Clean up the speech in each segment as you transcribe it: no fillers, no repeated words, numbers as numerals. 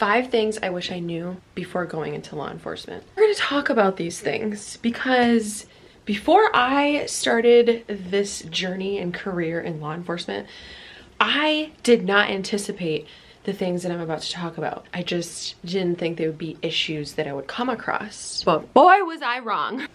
5 things I wish I knew before going into law enforcement. We're gonna talk about these things because before I started this journey and career in law enforcement, I did not anticipate the things that I'm about to talk about. I just didn't think there would be issues that I would come across. But boy, was I wrong.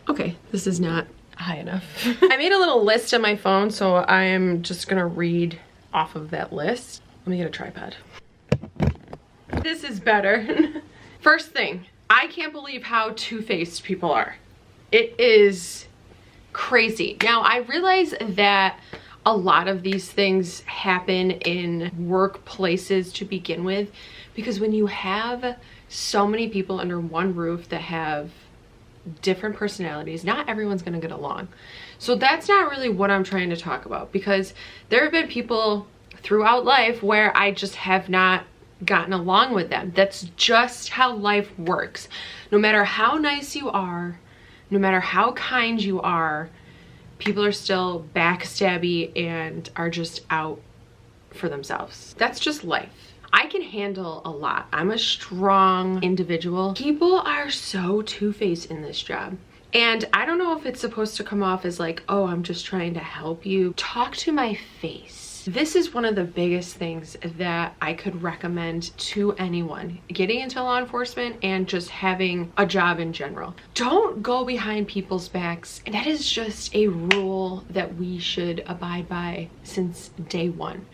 Okay, this is not high enough. I made a little list on my phone, so I'm just gonna read off of that list. Let me get a tripod. This is better. First thing, I can't believe how two-faced people are. It is crazy. Now, I realize that a lot of these things happen in workplaces to begin with, because when you have so many people under one roof that have different personalities, not everyone's gonna get along. So that's not really what I'm trying to talk about, because there have been people throughout life where I just have not gotten along with them. That's just how life works. No matter how nice you are, no matter how kind you are, people are still backstabby and are just out for themselves. That's just life. I can handle a lot. I'm a strong individual. People are so two-faced in this job. And I don't know if it's supposed to come off as like, oh, I'm just trying to help you. Talk to my face. This is one of the biggest things that I could recommend to anyone getting into law enforcement and just having a job in general. Don't go behind people's backs. And that is just a rule that we should abide by since day one.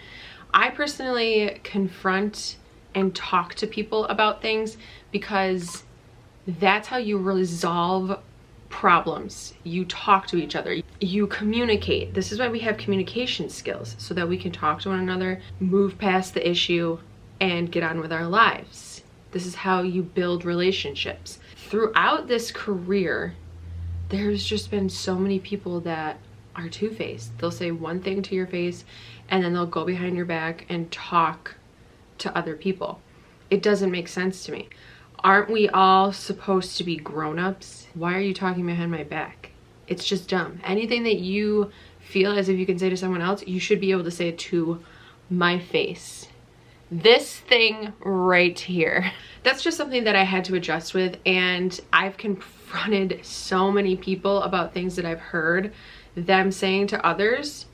I personally confront and talk to people about things because that's how you resolve problems. You talk to each other, you communicate. This is why we have communication skills, so that we can talk to one another, move past the issue, and get on with our lives. This is how you build relationships. Throughout this career, there's just been so many people that are two-faced. They'll say one thing to your face and then they'll go behind your back and talk to other people. It doesn't make sense to me. Aren't we all supposed to be grown-ups? Why are you talking behind my back? It's just dumb. Anything that you feel as if you can say to someone else, you should be able to say it to my face. This thing right here. That's just something that I had to adjust with, and I've confronted so many people about things that I've heard them saying to others,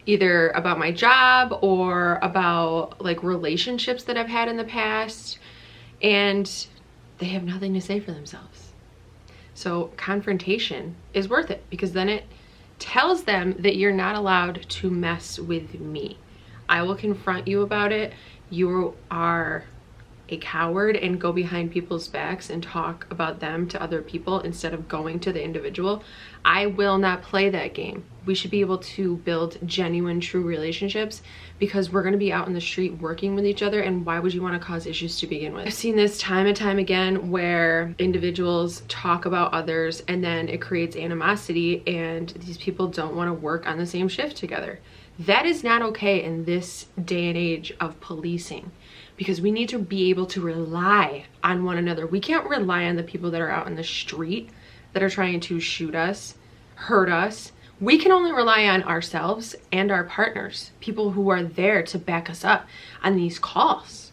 either about my job or about like relationships that I've had in the past, and they have nothing to say for themselves. So confrontation is worth it, because then it tells them that you're not allowed to mess with me. I will confront you about it. You are a coward and go behind people's backs and talk about them to other people instead of going to the individual. I will not play that game. We should be able to build genuine, true relationships, because we're going to be out in the street working with each other, and why would you want to cause issues to begin with? I've seen this time and time again where individuals talk about others and then it creates animosity, and these people don't want to work on the same shift together. That is not okay in this day and age of policing, because we need to be able to rely on one another. We can't rely on the people that are out in the street that are trying to shoot us, hurt us. We can only rely on ourselves and our partners, people who are there to back us up on these calls.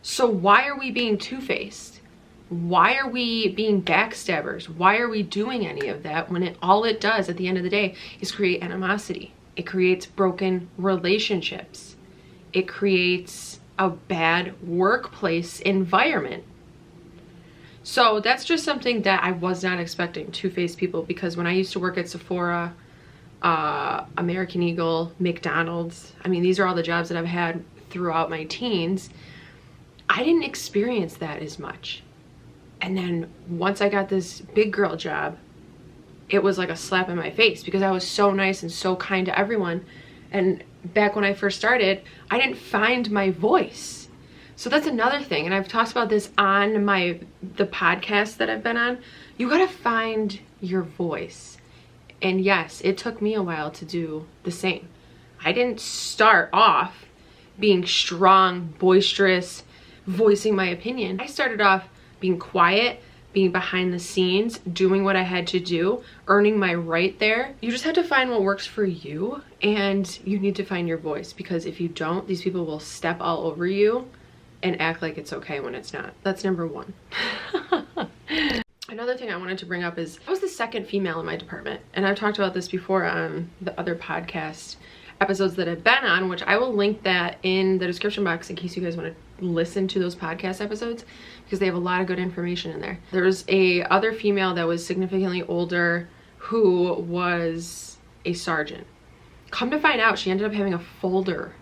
So why are we being two-faced? Why are we being backstabbers? Why are we doing any of that when all it does at the end of the day is create animosity? It creates broken relationships. It creates a bad workplace environment. So that's just something that I was not expecting, two-faced people, because when I used to work at Sephora, American Eagle, McDonald's, I mean, these are all the jobs that I've had throughout my teens, I didn't experience that as much. And then once I got this big girl job, it was like a slap in my face, because I was so nice and so kind to everyone. And back when I first started, I didn't find my voice. So that's another thing, and I've talked about this on the podcast that I've been on. You gotta find your voice. And yes, it took me a while to do the same. I didn't start off being strong, boisterous, voicing my opinion. I started off being quiet, being behind the scenes, doing what I had to do, earning my right there. You just have to find what works for you, and you need to find your voice, because if you don't, these people will step all over you and act like it's okay when it's not. That's number one. Another thing I wanted to bring up is I was the second female in my department, and I've talked about this before on the other podcast episodes that I've been on, which I will link that in the description box in case you guys want to listen to those podcast episodes, because they have a lot of good information in there. There was a other female that was significantly older who was a sergeant. Come to find out, she ended up having a folder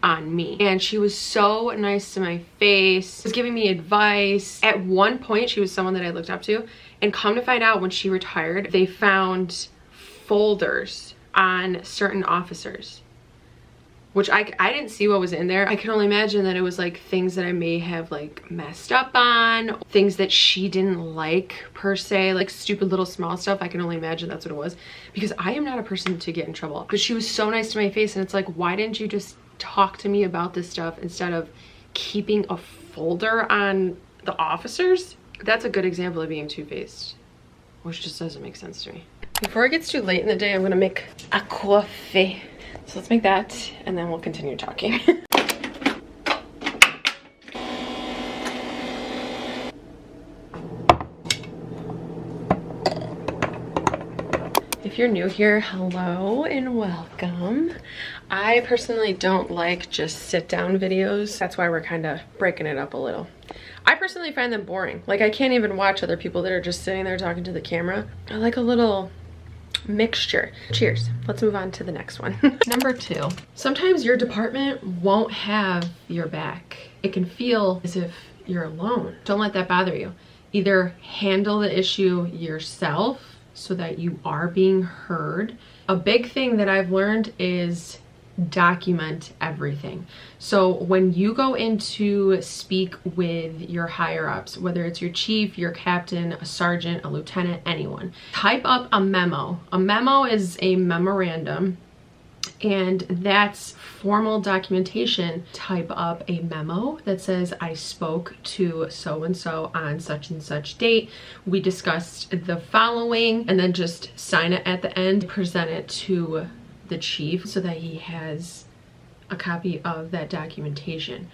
on me, and she was so nice to my face, was giving me advice. At one point she was someone that I looked up to, and come to find out, when she retired, they found folders on certain officers, which I didn't see what was in there. I can only imagine that it was like things that I may have like messed up on, things that she didn't like per se, like stupid little small stuff. I can only imagine that's what it was, because I am not a person to get in trouble. But she was so nice to my face, and it's like, why didn't you just talk to me about this stuff instead of keeping a folder on the officers? That's a good example of being two-faced, which just doesn't make sense to me. Before it gets too late in the day, I'm gonna make a coffee. So let's make that, and then we'll continue talking. If you're new here, hello and welcome. I personally don't like just sit down videos. That's why we're kind of breaking it up a little. I personally find them boring. Like, I can't even watch other people that are just sitting there talking to the camera. I like a little mixture. Cheers. Let's move on to the next one. Number 2. Sometimes your department won't have your back. It can feel as if you're alone. Don't let that bother you. Either handle the issue yourself so that you are being heard. A big thing that I've learned is document everything. So when you go in to speak with your higher ups, whether it's your chief, your captain, a sergeant, a lieutenant, anyone, type up a memo. A memo is a memorandum, and that's formal documentation. Type up a memo that says, I spoke to so-and-so on such and such date. We discussed the following, and then just sign it at the end, present it to the chief so that he has a copy of that documentation.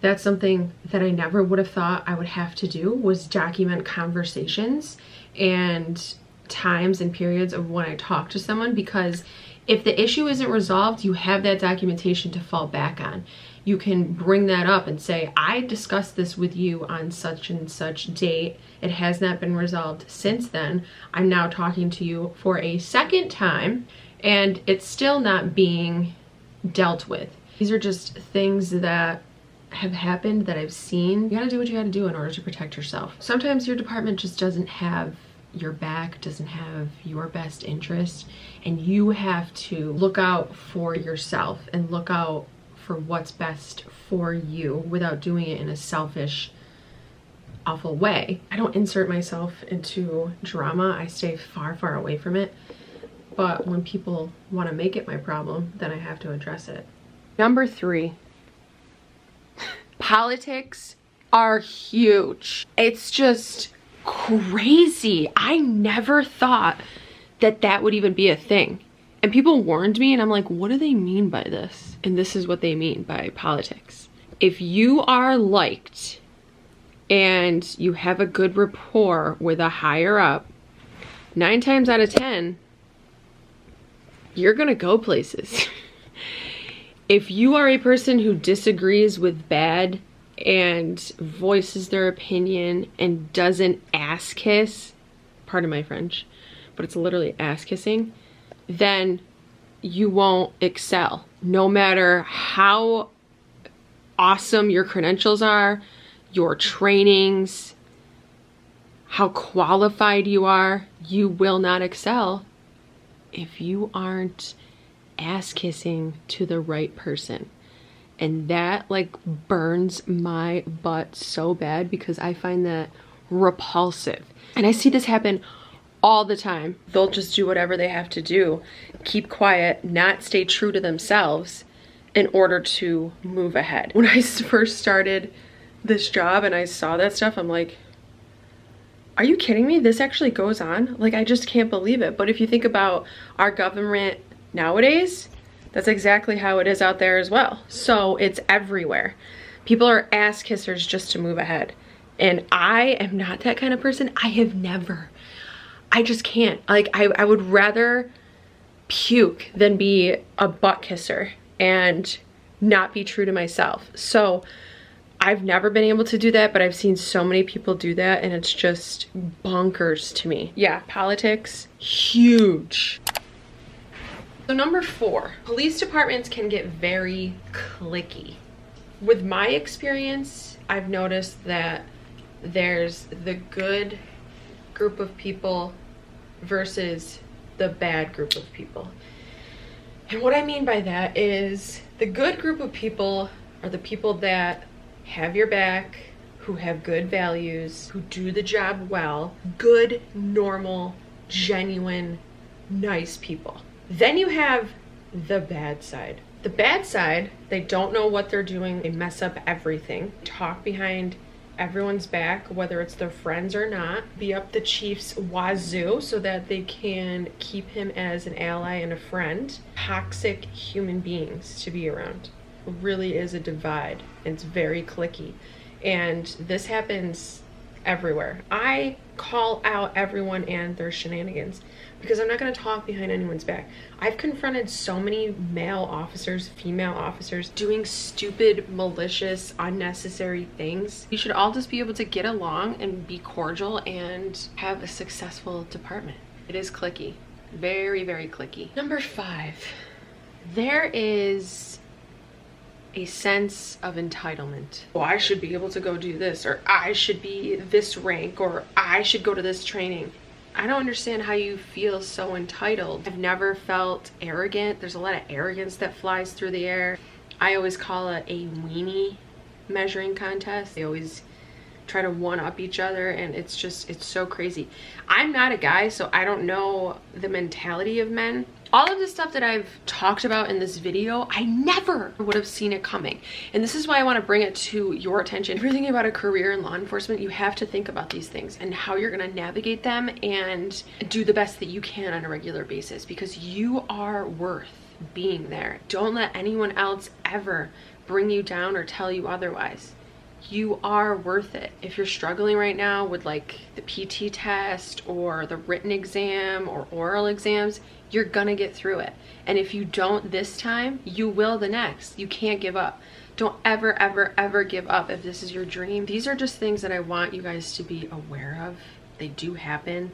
That's something that I never would have thought I would have to do, was document conversations and times and periods of when I talk to someone, because if the issue isn't resolved, you have that documentation to fall back on. You can bring that up and say, I discussed this with you on such and such date. It has not been resolved since then. I'm now talking to you for a second time, and it's still not being dealt with. These are just things that have happened that I've seen. You gotta do what you gotta do in order to protect yourself. Sometimes your department just doesn't have your back, doesn't have your best interest, and you have to look out for yourself and look out for what's best for you without doing it in a selfish, awful way. I don't insert myself into drama. I stay far, far away from it. But when people want to make it my problem, then I have to address it. Number 3, politics are huge. It's just crazy. I never thought that that would even be a thing. And people warned me, and I'm like, what do they mean by this? And this is what they mean by politics. If you are liked and you have a good rapport with a higher up, 9 times out of 10, you're gonna go places. If you are a person who disagrees with bad and voices their opinion and doesn't ass kiss, pardon my French, but it's literally ass kissing, then you won't excel. No matter how awesome your credentials are, your trainings, how qualified you are, you will not excel if you aren't ass kissing to the right person. And that like burns my butt so bad, because I find that repulsive. And I see this happen all the time. They'll just do whatever they have to do, keep quiet, not stay true to themselves in order to move ahead. When I first started this job and I saw that stuff, I'm like, Are you kidding me? This actually goes on? Like, I just can't believe it. But if you think about our government nowadays, that's exactly how it is out there as well. So it's everywhere. People are ass kissers just to move ahead. And I am not that kind of person. I just can't. Like, I would rather puke than be a butt kisser and not be true to myself. So I've never been able to do that, but I've seen so many people do that, and it's just bonkers to me. Yeah, politics, huge. So number 4, police departments can get very clicky. With my experience, I've noticed that there's the good group of people versus the bad group of people. And what I mean by that is the good group of people are the people that have your back, who have good values, who do the job well, good, normal, genuine, nice people. Then you have the bad side. The bad side, they don't know what they're doing, they mess up everything, talk behind everyone's back, whether it's their friends or not, be up the chief's wazoo so that they can keep him as an ally and a friend. Toxic human beings to be around. It really is a divide. It's very clicky. And this happens everywhere. I call out everyone and their shenanigans because I'm not going to talk behind anyone's back. I've confronted so many male officers, female officers doing stupid, malicious, unnecessary things. You should all just be able to get along and be cordial and have a successful department. It is clicky. Very, very clicky. Number 5, there is a sense of entitlement. Oh, I should be able to go do this, or I should be this rank, or I should go to this training. I don't understand how you feel so entitled. I've never felt arrogant. There's a lot of arrogance that flies through the air. I always call it a weenie measuring contest. They always try to one-up each other, and it's so crazy. I'm not a guy, so I don't know the mentality of men. All of the stuff that I've talked about in this video, I never would have seen it coming. And this is why I want to bring it to your attention. If you're thinking about a career in law enforcement, you have to think about these things and how you're going to navigate them and do the best that you can on a regular basis, because you are worth being there. Don't let anyone else ever bring you down or tell you otherwise. You are worth it. If you're struggling right now with like the PT test or the written exam or oral exams, you're gonna get through it. And if you don't this time, you will the next. You can't give up. Don't ever, ever, ever give up if this is your dream. These are just things that I want you guys to be aware of. They do happen.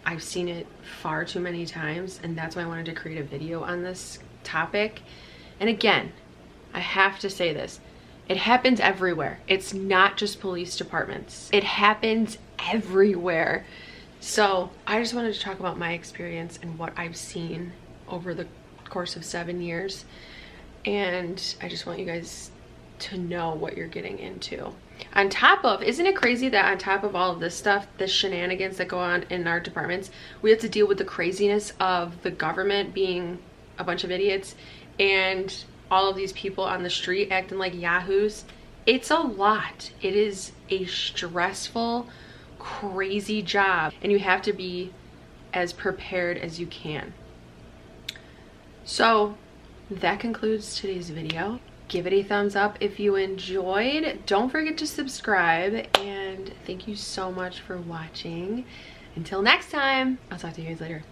I've seen it far too many times, and that's why I wanted to create a video on this topic. And again, I have to say this. It happens everywhere. It's not just police departments. It happens everywhere. So I just wanted to talk about my experience and what I've seen over the course of 7 years. And I just want you guys to know what you're getting into. On top of, isn't it crazy that on top of all of this stuff, the shenanigans that go on in our departments, we have to deal with the craziness of the government being a bunch of idiots and all of these people on the street acting like yahoos. It's a lot. It is a stressful, crazy job, and you have to be as prepared as you can. So that concludes today's video. Give it a thumbs up if you enjoyed. Don't forget to subscribe, and thank you so much for watching. Until next time, I'll talk to you guys later.